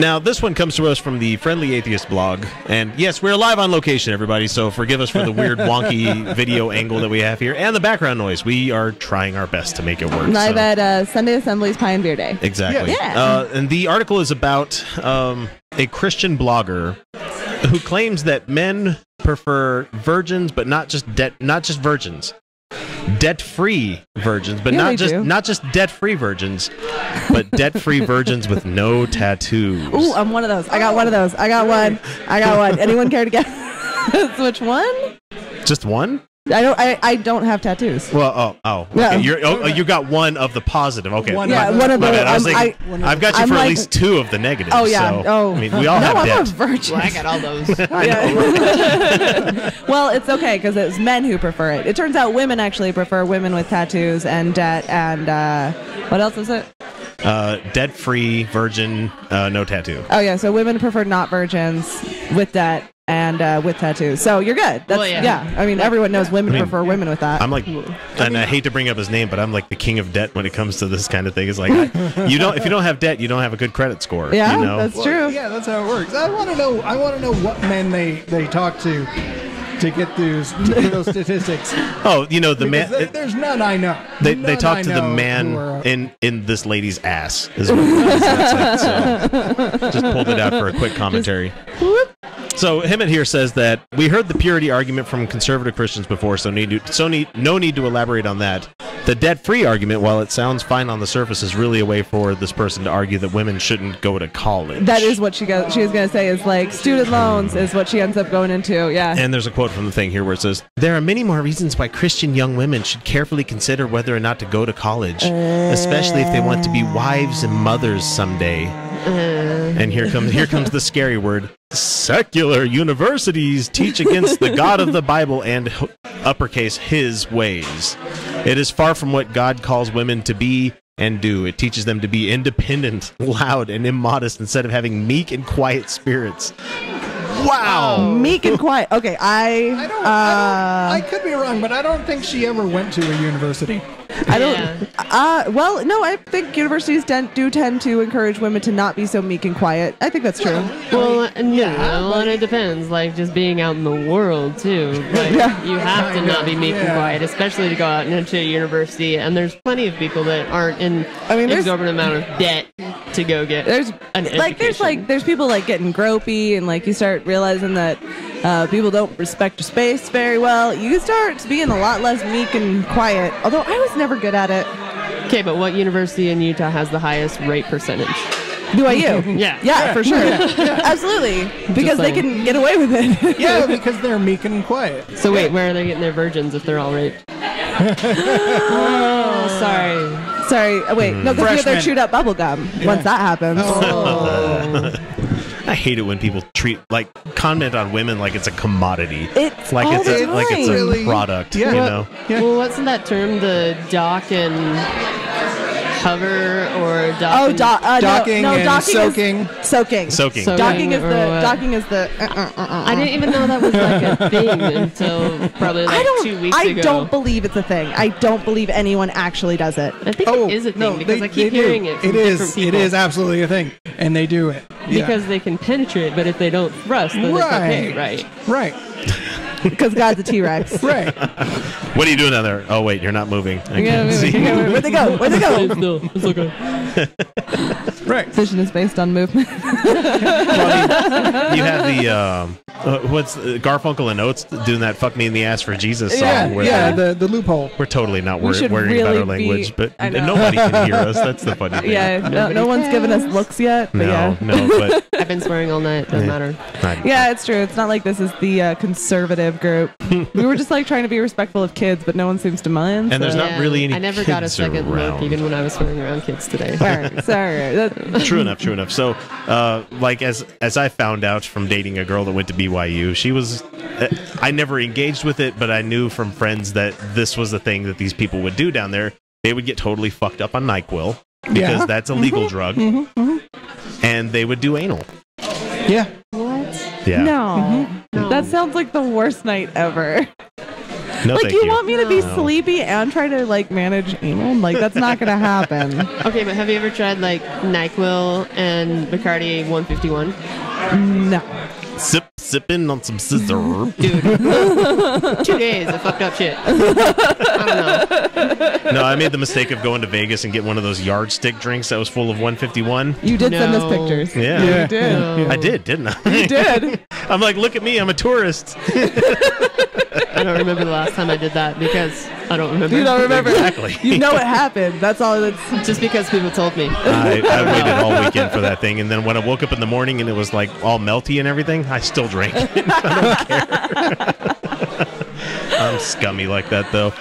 Now, this one comes to us from the Friendly Atheist blog. And yes, we're live on location, everybody, so forgive us for the weird, wonky video angle that we have here and the background noise. We are trying our best to make it work. Live at Sunday Assembly's Pie and Beer Day. Exactly. Yeah. And the article is about a Christian blogger who claims that men prefer virgins, but not just virgins. Debt-free virgins, but not just debt-free virgins, but debt-free virgins with no tattoos. Ooh, I'm one of those. I got one of those. I got one. Anyone care to guess which one? Just one? I don't have tattoos. Well, okay. Yeah. You got one of the positive. Okay. One of the. I've got you for at least two of the negatives. Oh yeah. So, I mean, we all have debt. I'm a virgin. Well, I got all those. Well, it's okay because it's men who prefer it. It turns out women actually prefer women with tattoos and debt and what else is it? Debt-free virgin, no tattoo. Oh yeah. So women prefer not virgins with debt. And with tattoos, so you're good. That's, yeah. I mean, everyone knows women prefer women with that. I'm like, and I hate to bring up his name, but I'm like the king of debt when it comes to this kind of thing. It's like, if you don't have debt, you don't have a a good credit score. Yeah, you know? That's true. Yeah, that's how it works. I want to know what men they talk to get those statistics. Oh, the man. There's none I know. They talk to the man in this lady's ass. Is what it like, so just pulled it out for a quick commentary. So Hemant here says that we heard the purity argument from conservative Christians before, so no need to elaborate on that. The debt-free argument, while it sounds fine on the surface, is really a way for this person to argue that women shouldn't go to college. That is what she was going to say, is like student loans is what she ends up going into, yeah. And there's a quote from the thing here where it says, there are many more reasons why Christian young women should carefully consider whether or not to go to college, especially if they want to be wives and mothers someday. And here comes the scary word. Secular universities teach against the God of the Bible and uppercase his ways. It is far from what God calls women to be and do. It teaches them to be independent, loud, and immodest instead of having meek and quiet spirits. Wow. Meek and quiet. Okay, I could be wrong, but I don't think she ever went to a university. I don't. Well, no, I think universities do tend to encourage women to not be so meek and quiet. I think that's true. Well, and it depends. Like just being out in the world too. Like you have to not be meek and quiet, especially to go out into a university. And there's plenty of people that aren't in exorbitant amount of debt to go get. There's people like getting gropey, and like you start realizing that people don't respect your space very well. You start being a lot less meek and quiet. Although I was never good at it. Okay, but what university in Utah has the highest rape percentage? BYU. Yeah, for sure. Yeah. Absolutely. Because they can get away with it. Yeah, because they're meek and quiet. So wait, where are they getting their virgins if they're all raped? Oh, sorry. Oh, wait, no, because we get their chewed up bubble gum once that happens. Oh. I hate it when people comment on women like it's a commodity. It's like all it's the a like it's a product. Yeah. You know. Yeah. Well, what's that term? The dock and hover or dock? Docking and soaking. Soaking. Docking is the. I didn't even know that was like a thing until probably 2 weeks ago. I don't believe it's a thing. I don't believe anyone actually does it. I think it is a thing because I keep hearing it from different people. It is absolutely a thing, and they do it because they can penetrate. But if they don't thrust, then it's okay, right? Right. Because God's a T-Rex. Right. What are you doing down there? Oh wait, you're not moving. Where'd they go? It's okay. Right. Vision is based on movement. Well, you have the what's Garfunkel and Oates doing that "Fuck Me in the Ass for Jesus" song. The loophole. We're totally not worrying really about our language, but nobody can hear us. That's the funny thing. Yeah, no one's given us looks yet. But but I've been swearing all night. Doesn't matter. Yeah, it's true. It's not like this is the conservative group. We were just like trying to be respectful of kids, but no one seems to mind. And there's not really any. I never got a second look, even when I was swearing around kids today. Sorry. True enough. So, like as I found out from dating a girl that went to BYU, she was. I never engaged with it, but I knew from friends that this was the thing that these people would do down there. They would get totally fucked up on NyQuil because that's a legal drug, and they would do anal. Yeah. What? Yeah. No. That sounds like the worst night ever. No, like, thank you you. want me to be sleepy and try to like manage anal? Like, that's not gonna happen. Okay, but have you ever tried like NyQuil and Bacardi 151? No. Sipping on some scissor. Dude, 2 days of fucked up shit. I don't know. No, I made the mistake of going to Vegas and get one of those yardstick drinks that was full of 151. You did send us No. pictures. Yeah. You did. No. I did, didn't I? You did. I'm like, look at me, I'm a tourist. I don't remember the last time I did that because I don't remember. You don't remember. Exactly. You know it happened. That's all. That's Just because people told me. I waited all weekend for that thing, and then when I woke up in the morning and it was like all melty and everything, I still drank it. I don't care. I'm scummy like that, though.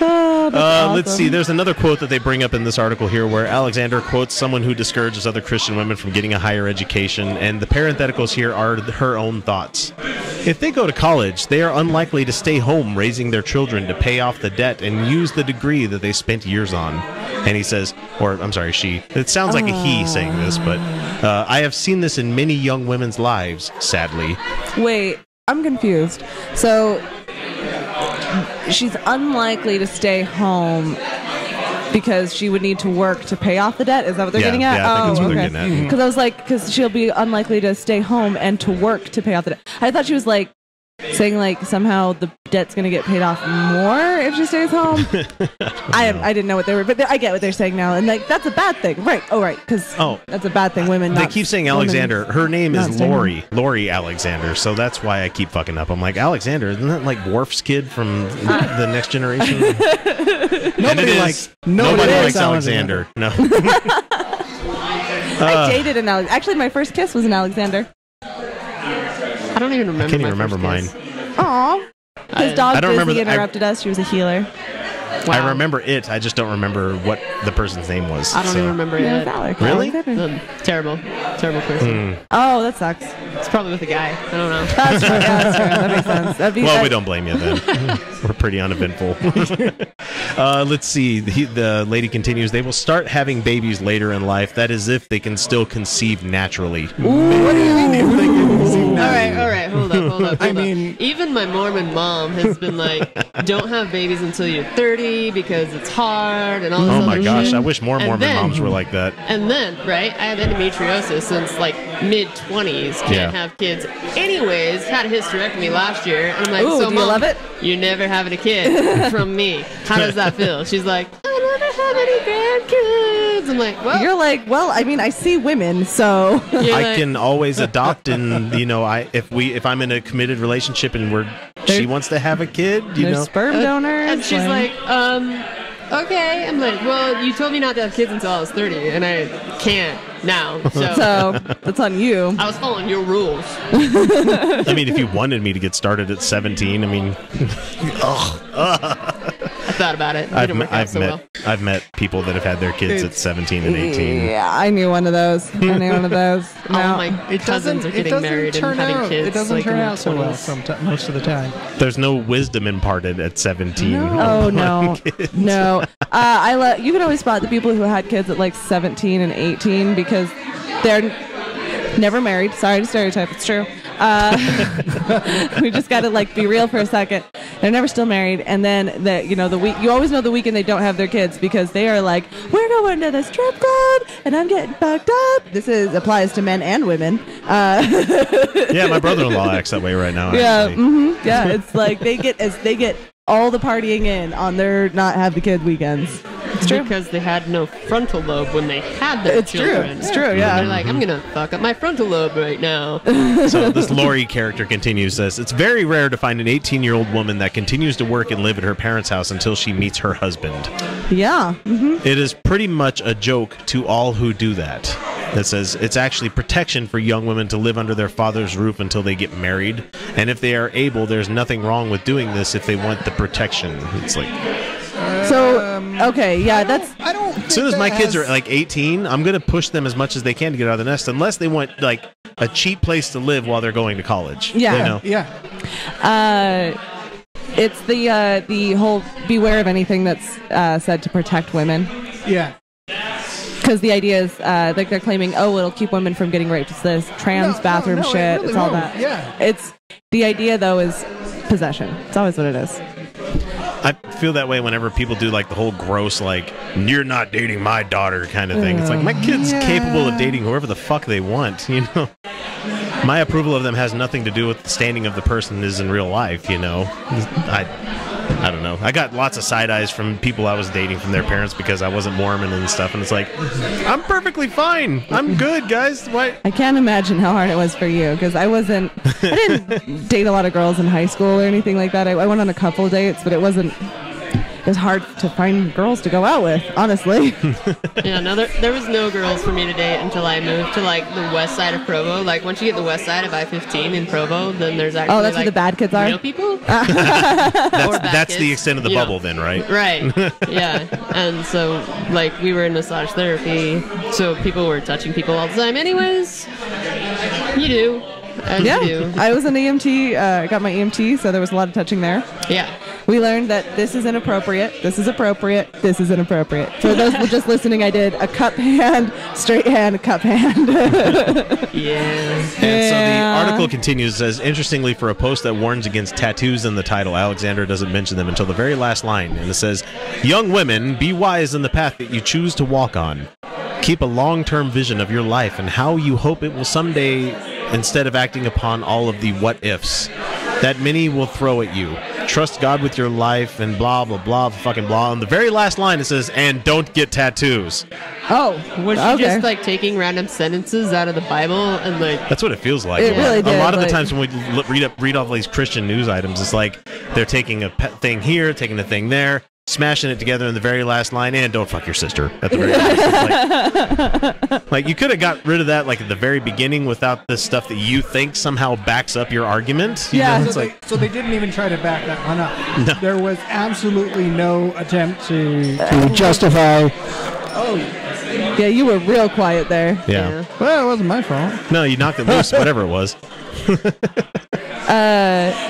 Let's see. There's another quote that they bring up in this article here where Alexander quotes someone who discourages other Christian women from getting a higher education, and the parentheticals here are her own thoughts. If they go to college, they are unlikely to stay home raising their children to pay off the debt and use the degree that they spent years on. And he says, or I'm sorry, she. It sounds like a he saying this, but I have seen this in many young women's lives, sadly. Wait, I'm confused. So she's unlikely to stay home because she would need to work to pay off the debt. Is that what they're getting at? Yeah, I think that's what they're getting at. Because I was like, because she'll be unlikely to stay home and to work to pay off the debt. I thought she was like saying like somehow the debt's going to get paid off more if she stays home. I didn't know what they were, but I get what they're saying now. And like, that's a bad thing. Right. Oh, right. Because that's a bad thing. Women. They keep saying Alexander. Her name is Lori. Lori Alexander. So that's why I keep fucking up. I'm like, Alexander, isn't that like Worf's kid from the Next Generation? Nobody likes Alexander. No. I dated an Alexander. Actually, my first kiss was an Alexander. I don't even remember. I can't even my remember first mine. kiss. Aw. His I dog don't remember Disney the- interrupted us. She was a healer. Wow. I remember it. I just don't remember what the person's name was. I don't even remember Yeah, it. it's Alex. Really? Alexander. Terrible person. Oh, that sucks. It's probably with a guy. I don't know. That's true. Yeah, that's true. That makes sense. That'd be Well, we don't blame you then. We're pretty uneventful. Let's see. The lady continues. They will start having babies later in life. That is if they can still conceive naturally. What do you mean if they can see All right, hold up. I mean- even my Mormon mom has been like, don't have babies until you're 30 because it's hard and all this Oh other my gosh. shit. I wish more And Mormon then- moms were like that. And then, right, I have endometriosis since like mid-20s. Can't Yeah. have kids. Anyways, had a hysterectomy last year. And I'm like, Ooh, so do you Mom, love it? you're never having a kid from me. How does that feel? She's like, I never have any grandkids. I'm like, well, You're like, well, I mean, I see women, so. you're I like- can always adopt, and if I'm in a committed relationship and she wants to have a kid, There's sperm donors. And she's like, okay. I'm like, well, you told me not to have kids until I was 30, and I can't now. So that's on you. I was following your rules. I mean, if you wanted me to get started at 17, I mean, I thought about it. It didn't work out so well. I've met people that have had their kids at 17 and 18. Yeah, I knew one of those. All my It cousins are getting married and having kids. It doesn't like, turn in their out so well 20s. most of the time. There's no wisdom imparted at 17. Oh no, no. You can always spot the people who had kids at like 17 and 18 because they're never married. Sorry to stereotype, it's true. We just got to like be real for a second. They're never still married, and then the week you always know the weekend they don't have their kids because they are like, we're going to the strip club and I'm getting fucked up. This applies to men and women. Yeah, my brother-in-law acts that way right now. Yeah, Actually. yeah. It's like they get all the partying in on their not have the kid weekends. It's true. Because they had no frontal lobe when they had their It's true. children. It's true. Yeah. They're like, I'm gonna fuck up my frontal lobe right now. So this Lori character continues this. It's very rare to find an 18-year-old woman that continues to work and live at her parents' house until she meets her husband. Yeah. It is pretty much a joke to all who do that. That says it's actually protection for young women to live under their father's roof until they get married. And if they are able, there's nothing wrong with doing this if they want the protection. It's like, So okay, yeah, that's. I don't. as soon as my kids are like 18, I'm going to push them as much as they can to get out of the nest, unless they want like a cheap place to live while they're going to college. Yeah. You know? Yeah. It's the whole beware of anything that's said to protect women. Yeah. Because the idea is, like they're claiming, it'll keep women from getting raped. It's this trans bathroom it shit. really It's all won't. that. Yeah. It's the idea though is possession. It's always what it is. I feel that way whenever people do like the whole gross, like, you're not dating my daughter kind of thing. It's like, my kid's capable of dating whoever the fuck they want, you know? My approval of them has nothing to do with the standing of the person is in real life, you know? I don't know. I got lots of side eyes from people I was dating from their parents because I wasn't Mormon and stuff, and it's like, I'm perfectly fine. I'm good, guys. Why? I can't imagine how hard it was for you because I didn't date a lot of girls in high school or anything like that. I went on a couple of dates, but it was hard to find girls to go out with, honestly. Yeah, no, there was no girls for me to date until I moved to like the west side of Provo. Like once you get the west side of I-15 in Provo, then there's actually that's like, where the bad kids are? real people. That's the extent of the bubble then, right? Right. Yeah. And so like we were in massage therapy, so people were touching people all the time. Anyways, you do. As you do. I was an EMT. I got my EMT, so there was a lot of touching there. Yeah. We learned that this is inappropriate, this is appropriate, this is inappropriate. For those who are just listening, I did a cup hand, straight hand, cup hand. Yeah. And so the article continues, says, interestingly, for a post that warns against tattoos in the title, Alexander doesn't mention them until the very last line. And it says, young women, be wise in the path that you choose to walk on. Keep a long-term vision of your life and how you hope it will someday, instead of acting upon all of the what-ifs that many will throw at you. Trust God with your life and blah, blah, blah, fucking blah. On the very last line, it says, and don't get tattoos. Oh, was she just like taking random sentences out of the Bible and like? That's what it feels like. It really did, a lot of the times when we read all these Christian news items, it's like they're taking a thing here, taking a thing there, smashing it together in the very last line, and don't fuck your sister at the very last. Like you could have got rid of that like at the very beginning without this stuff that you think somehow backs up your argument. You know? So they didn't even try to back that one up. No. There was absolutely no attempt to justify. Oh, yeah, you were real quiet there. Yeah. Well, it wasn't my fault. No, you knocked it loose, whatever it was.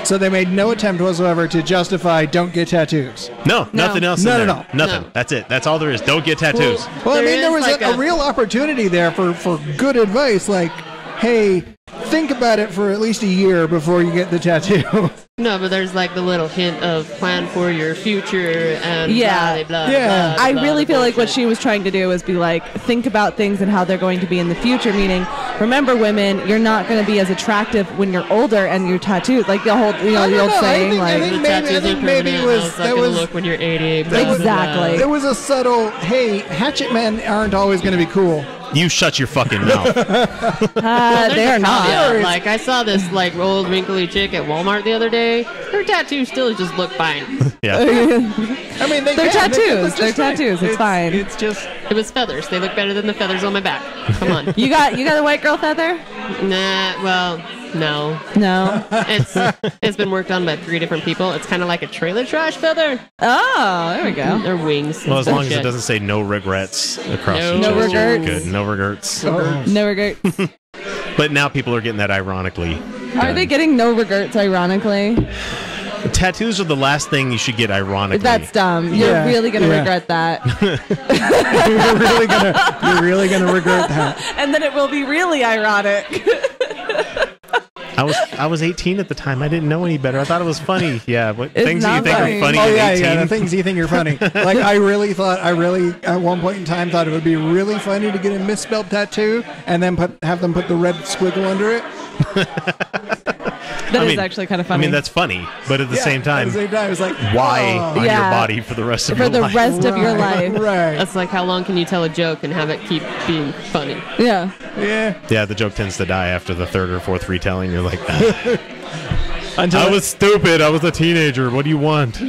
So they made no attempt whatsoever to justify don't get tattoos. No, nothing else. No, in no, there. no. Nothing. No. That's it. That's all there is. Don't get tattoos. Well, I mean, there was like a real opportunity there for good advice. Like, hey, think about it for at least a year before you get the tattoo. No, but there's like the little hint of plan for your future and blah, blah, Yeah. blah, I blah, really blah, feel like what bullshit. she was trying to do was be like, think about things and how they're going to be in the future. Meaning, remember, women, you're not going to be as attractive when you're older and you're tattooed. Like the whole, the old saying, I think The maybe- tattoos I think are maybe permanent. it was- How's that gonna was- look when you're 80. That was- Exactly. There was a subtle, hey, hatchet men aren't always going to be cool. You shut your fucking mouth. they're not. Yeah, like I saw this like old wrinkly chick at Walmart the other day. Her tattoo still just looked fine. Yeah. I mean, They're they tattoos. look They're just fine. tattoos. It's fine. It's just. It was feathers. They look better than the feathers on my back. Come on. You got a white girl feather? Nah. Well, no. No. It's been worked on by 3 different people. It's kind of like a trailer trash feather. Oh, there we go. Or wings. Well, as long as it Bullshit. doesn't say no regrets across No. your No chest, you're regrets. good. No regrets. No regrets. But now people are getting that ironically. Are they getting no regrets? Ironically, Tattoos are the last thing you should get ironically. that's dumb. You're Yeah, really gonna yeah. regret that, You're really gonna regret that. and then it will be really ironic. I was 18 at the time. I didn't know any better. I thought it was funny. Yeah, what It's things that you not think funny. are funny Oh at yeah, 18. yeah. The things you think you're funny. Like I really at one point in time thought it would be really funny to get a misspelled tattoo and then have them put the red squiggle under it. That I is mean- actually kind of I funny. mean, that's funny, but at the same time, At the same time, it's like why oh, on your Yeah. body for the rest of for your the life? rest of your life. Right. That's like how long can you tell a joke and have it keep being funny? Yeah. Yeah. Yeah, the joke tends to die after the 3rd or 4th retelling. You're like, ah. Until I was stupid. I was a teenager. What do you want?